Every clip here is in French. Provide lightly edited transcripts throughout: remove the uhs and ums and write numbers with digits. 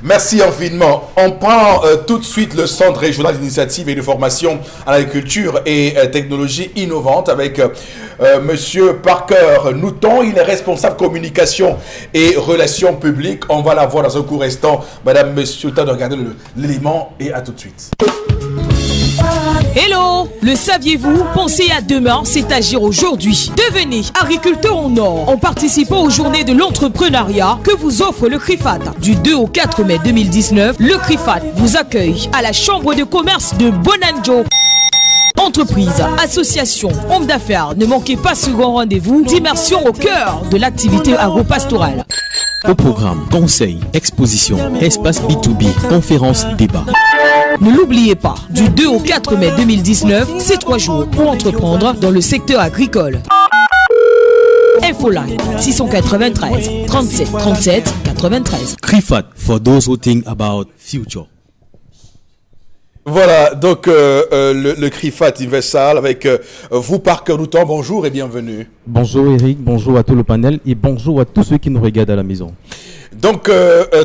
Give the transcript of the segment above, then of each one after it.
Merci infiniment. On prend tout de suite le Centre régional d'initiative et de formation à l'agriculture et technologie innovante avec Monsieur Parker Nouton. Il est responsable communication et relations publiques. On va la voir dans un court instant. Madame, monsieur, le temps de regarder l'élément et à tout de suite. Hello! Le saviez-vous? Pensez à demain, c'est agir aujourd'hui. Devenez agriculteur en or en participant aux journées de l'entrepreneuriat que vous offre le CRIFAT. Du 2 au 4 mai 2019, le CRIFAT vous accueille à la Chambre de commerce de Bonanjo. Entreprises, associations, hommes d'affaires, ne manquez pas ce grand rendez-vous d'immersion au cœur de l'activité agro-pastorale. Au programme, conseils, expositions, espace B2B, conférences, débats. Ne l'oubliez pas, du 2 au 4 mai 2019, c'est 3 jours pour entreprendre dans le secteur agricole. Infoline 693 37 37 93. CRIFAT, for those who think about future. Voilà, donc le CRIFAT Investsaal avec vous, Parker Nouton. Bonjour et bienvenue. Bonjour Eric, bonjour à tout le panel et bonjour à tous ceux qui nous regardent à la maison. Donc,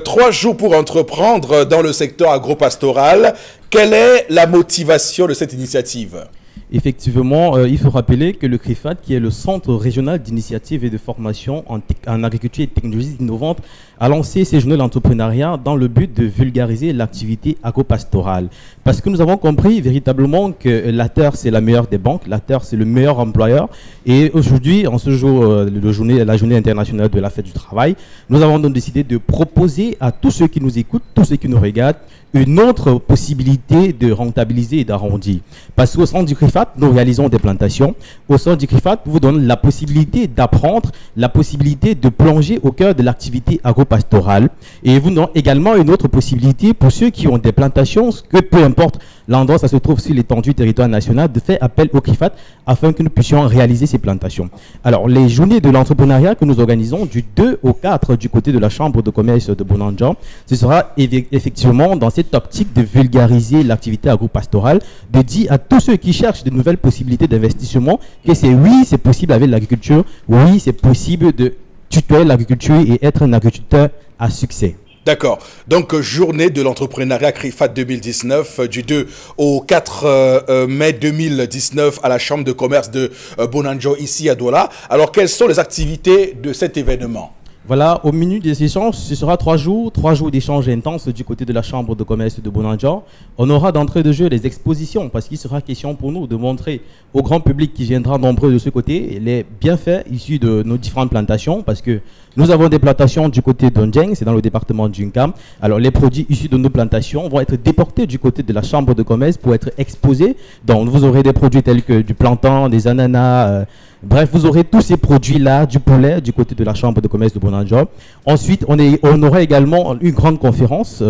3 jours pour entreprendre dans le secteur agro-pastoral. Quelle est la motivation de cette initiative ? Effectivement, il faut rappeler que le CRIFAT, qui est le Centre régional d'initiative et de formation en agriculture et technologies innovantes, a lancé ces journées d'entrepreneuriat dans le but de vulgariser l'activité agro-pastorale. Parce que nous avons compris véritablement que la terre, c'est la meilleure des banques, la terre, c'est le meilleur employeur. Et aujourd'hui, en ce jour, la journée internationale de la fête du travail, nous avons donc décidé de proposer à tous ceux qui nous écoutent, tous ceux qui nous regardent, une autre possibilité de rentabiliser et d'arrondir. Parce qu'au sein du CRIFAT, nous réalisons des plantations. Au sein du CRIFAT, vous donne la possibilité d'apprendre, la possibilité de plonger au cœur de l'activité agro-pastorale. Et vous donnez également une autre possibilité pour ceux qui ont des plantations, que peu importe l'endroit, ça se trouve sur l'étendue du territoire national, de faire appel au CRIFAT afin que nous puissions réaliser ces plantations. Alors, les journées de l'entrepreneuriat que nous organisons du 2 au 4 du côté de la Chambre de commerce de Bonanjo, ce sera effectivement dans cette optique de vulgariser l'activité agro-pastorale, de dire à tous ceux qui cherchent de nouvelles possibilités d'investissement que c'est possible avec l'agriculture, oui, c'est possible de tutoyer l'agriculture et être un agriculteur à succès. D'accord. Donc, journée de l'entrepreneuriat CRIFAT 2019, du 2 au 4 mai 2019 à la Chambre de commerce de Bonanjo, ici à Douala. Alors, quelles sont les activités de cet événement ? Voilà, au menu des échanges, ce sera 3 jours d'échanges intenses du côté de la Chambre de commerce de Bonanjo. On aura d'entrée de jeu des expositions parce qu'il sera question pour nous de montrer au grand public qui viendra nombreux de ce côté les bienfaits issus de nos différentes plantations parce que nous avons des plantations du côté d'Onjeng, c'est dans le département d'Unkam. Alors les produits issus de nos plantations vont être déportés du côté de la Chambre de commerce pour être exposés. Donc vous aurez des produits tels que du plantain, des ananas, bref, vous aurez tous ces produits-là, du poulet, du côté de la Chambre de commerce de Bonanjo. Ensuite, on aura également une grande conférence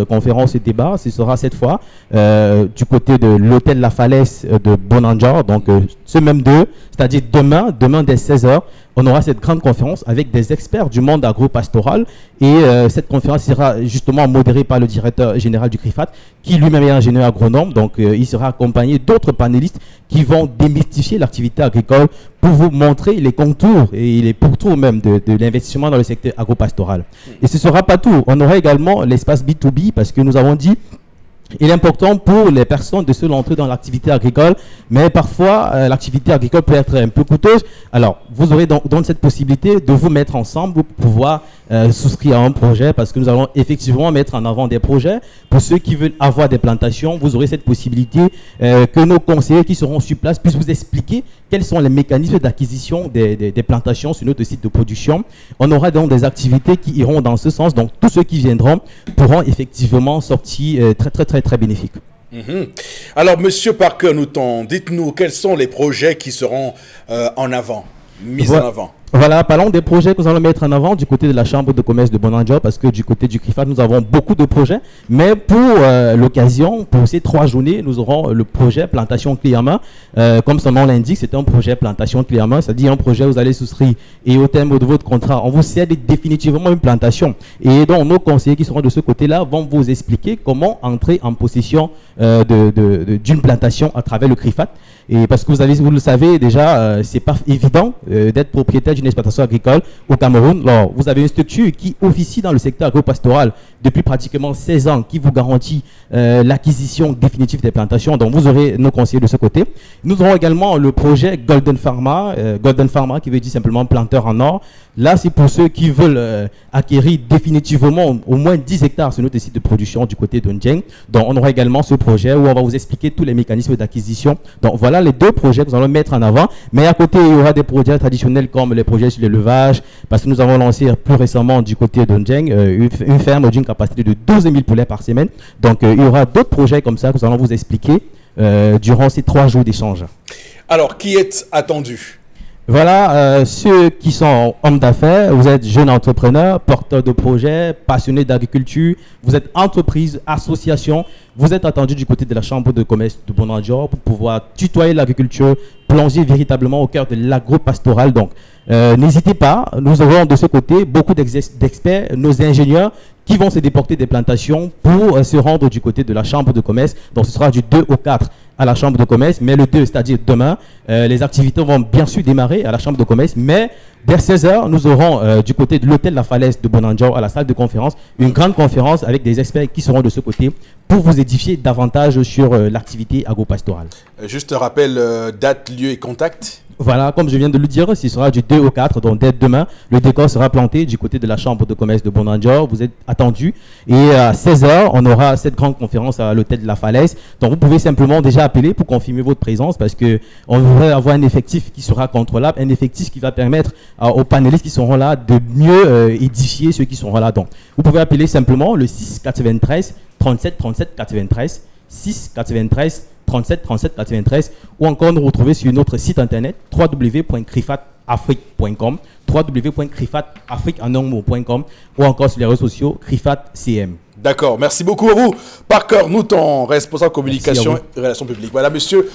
et débat. Ce sera cette fois du côté de l'hôtel La Falaise de Bonanjo. Donc, ce même 2, c'est-à-dire demain dès 16h, on aura cette grande conférence avec des experts du monde agro-pastoral. Et cette conférence sera justement modérée par le directeur général du CRIFAT, qui lui-même est ingénieur agronome. Donc, il sera accompagné d'autres panélistes qui vont démystifier l'activité agricole pour vous montrer les contours et les pourtours même de l'investissement dans le secteur agro-pastoral. Et ce ne sera pas tout. On aura également l'espace B2B parce que nous avons dit il est important pour les personnes de se lancer dans l'activité agricole, mais parfois l'activité agricole peut être un peu coûteuse. Alors, vous aurez donc cette possibilité de vous mettre ensemble pour pouvoir souscrire à un projet parce que nous allons effectivement mettre en avant des projets. Pour ceux qui veulent avoir des plantations, vous aurez cette possibilité que nos conseillers qui seront sur place puissent vous expliquer quels sont les mécanismes d'acquisition des plantations sur notre site de production. On aura donc des activités qui iront dans ce sens. Donc, tous ceux qui viendront pourront effectivement sortir très bénéfiques. Alors, Monsieur Parker Nouton, dites-nous quels sont les projets qui seront mis en avant. Voilà, parlons des projets que nous allons mettre en avant du côté de la Chambre de commerce de Bonanjo parce que du côté du CRIFAT, nous avons beaucoup de projets. Mais pour l'occasion, pour ces 3 journées, nous aurons le projet plantation clé en main. Comme son nom l'indique, c'est un projet plantation clé en main, c'est-à-dire un projet où vous allez souscrire et au terme de votre contrat, on vous cède définitivement une plantation. Et donc, nos conseillers qui seront de ce côté-là vont vous expliquer comment entrer en possession d'une plantation à travers le CRIFAT. Et parce que vous le savez déjà, c'est pas évident d'être propriétaire d'une exploitation agricole au Cameroun. Alors, vous avez une structure qui officie dans le secteur agro-pastoral depuis pratiquement 16 ans, qui vous garantit l'acquisition définitive des plantations. Donc, vous aurez nos conseillers de ce côté. Nous aurons également le projet Golden Pharma qui veut dire simplement planteur en or. Là, c'est pour ceux qui veulent acquérir définitivement au moins 10 hectares sur notre site de production du côté de Ndjeng. Donc, on aura également ce projet où on va vous expliquer tous les mécanismes d'acquisition. Donc, voilà les deux projets que nous allons mettre en avant. Mais à côté, il y aura des projets traditionnels comme les projets sur l'élevage, parce que nous avons lancé plus récemment du côté de Ndjeng une ferme d'une capacité de 12 000 poulets par semaine. Donc, il y aura d'autres projets comme ça que nous allons vous expliquer durant ces 3 jours d'échange. Alors, qui est attendu? Voilà, ceux qui sont hommes d'affaires, vous êtes jeunes entrepreneurs, porteurs de projets, passionnés d'agriculture, vous êtes entreprise, association, vous êtes attendus du côté de la Chambre de commerce de Bonandior pour pouvoir tutoyer l'agriculture, plonger véritablement au cœur de l'agro-pastoral. Donc, n'hésitez pas, nous aurons de ce côté beaucoup d'experts, nos ingénieurs, qui vont se déporter des plantations pour se rendre du côté de la Chambre de commerce. Donc, ce sera du 2 au 4 à la Chambre de commerce, mais le 2, c'est-à-dire demain, les activités vont bien sûr démarrer à la Chambre de commerce, mais dès 16h, nous aurons du côté de l'hôtel La Falaise de Bonandior, à la salle de conférence, une grande conférence avec des experts qui seront de ce côté pour vous édifier davantage sur l'activité agro-pastorale. Juste un rappel, date, lieu et contact. Voilà, comme je viens de le dire, ce sera du 2 au 4, donc dès demain, le décor sera planté du côté de la Chambre de commerce de Bonandior. Vous êtes attendus. Et à 16h, on aura cette grande conférence à l'hôtel de La Falaise. Donc vous pouvez simplement déjà appeler pour confirmer votre présence parce qu'on voudrait avoir un effectif qui sera contrôlable, un effectif qui va permettre aux panélistes qui seront là de mieux édifier ceux qui seront là. Donc vous pouvez appeler simplement le 6 93 37 37 93, 6 93 37 37 93 ou encore nous retrouver sur notre site internet www.crifatafrique.com, www.crifatafrique.com ou encore sur les réseaux sociaux CRIFAT-CM. D'accord, merci beaucoup à vous. Parker Nouton, responsable communication et relations publiques. Voilà, monsieur.